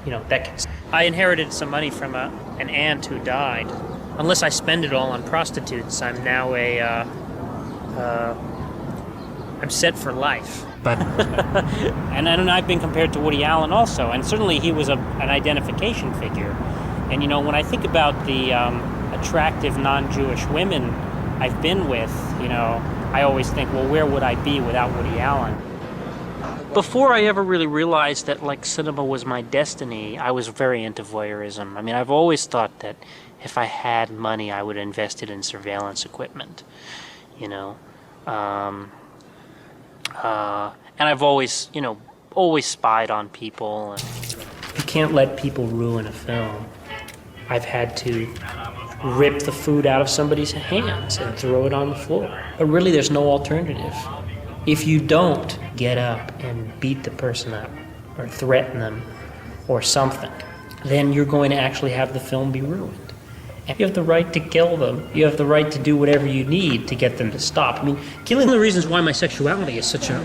I inherited some money from an aunt who died. Unless I spend it all on prostitutes, I'm now I'm set for life. But and I've been compared to Woody Allen also, and certainly he was an identification figure. And when I think about the attractive non-Jewish women I've been with, I always think, well, where would I be without Woody Allen? Before I ever really realized that cinema was my destiny, I was very into voyeurism. I mean, I've always thought that if I had money, I would invest it in surveillance equipment, and I've always, always spied on people. You can't let people ruin a film. I've had to rip the food out of somebody's hands and throw it on the floor. But really, there's no alternative. If you don't get up and beat the person up or threaten them or something, then you're going to actually have the film be ruined. And you have the right to kill them. You have the right to do whatever you need to get them to stop. I mean, killing the reasons why my sexuality is such a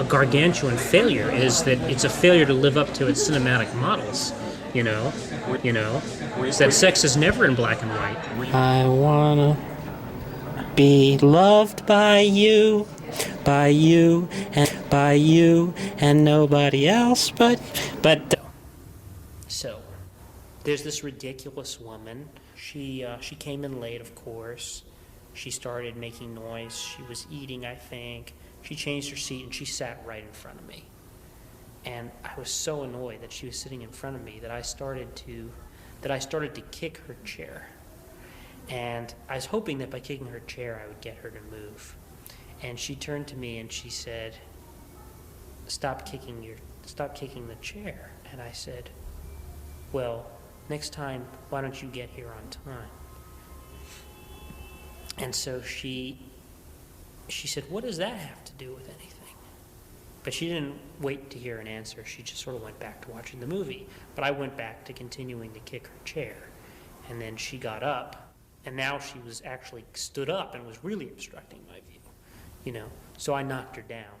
gargantuan failure is that it's a failure to live up to its cinematic models. Is that sex is never in black and white. I wanna be loved by you, and nobody else, but. So, there's this ridiculous woman. She came in late, of course. She started making noise. She was eating, I think. She changed her seat and she sat right in front of me. And I was so annoyed that she was sitting in front of me that I started to kick her chair. And I was hoping that by kicking her chair, I would get her to move. And she turned to me and she said, stop kicking the chair. And I said, well, next time, why don't you get here on time? And so she said, what does that have to do with anything? But she didn't wait to hear an answer. She just sort of went back to watching the movie. But I went back to continuing to kick her chair. And then she got up, and now she was actually stood up and was really obstructing my view, So I knocked her down.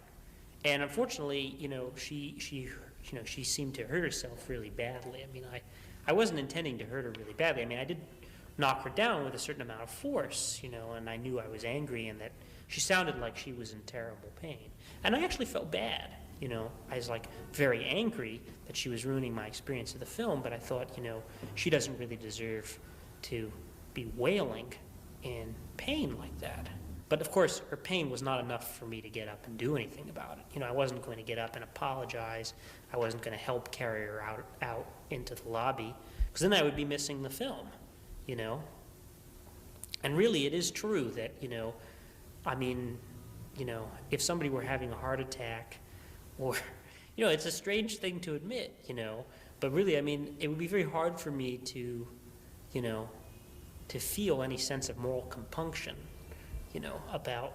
And unfortunately, she seemed to hurt herself really badly. I mean, I wasn't intending to hurt her really badly. I mean, I did knock her down with a certain amount of force, and I knew I was angry and that she sounded like she was in terrible pain. And I actually felt bad, I was very angry that she was ruining my experience of the film, but I thought, she doesn't really deserve to be wailing in pain like that. But of course, her pain was not enough for me to get up and do anything about it. I wasn't going to get up and apologize. I wasn't going to help carry her out into the lobby, because then I would be missing the film, And really, it is true that, if somebody were having a heart attack, or, it's a strange thing to admit, but really, it would be very hard for me to, to feel any sense of moral compunction, about,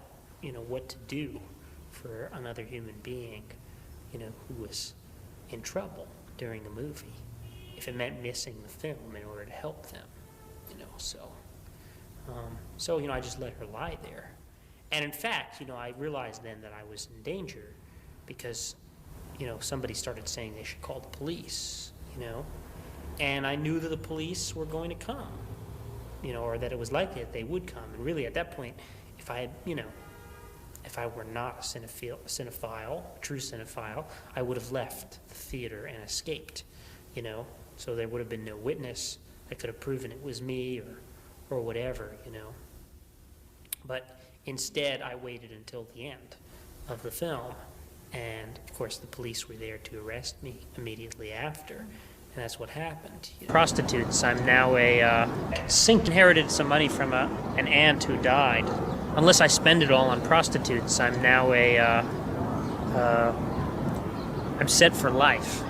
what to do for another human being, who was in trouble during the movie, if it meant missing the film in order to help them, So, I just let her lie there. And in fact, I realized then that I was in danger because, somebody started saying they should call the police, and I knew that the police were going to come, or that it was likely that they would come. And really, at that point, if I had, if I were not a cinephile, a true cinephile, I would have left the theater and escaped, so there would have been no witness that could have proven it was me or whatever, But instead, I waited until the end of the film, and of course the police were there to arrest me immediately after, and that's what happened. Prostitutes, I'm now inherited some money from an aunt who died. Unless I spend it all on prostitutes, I'm now I'm set for life.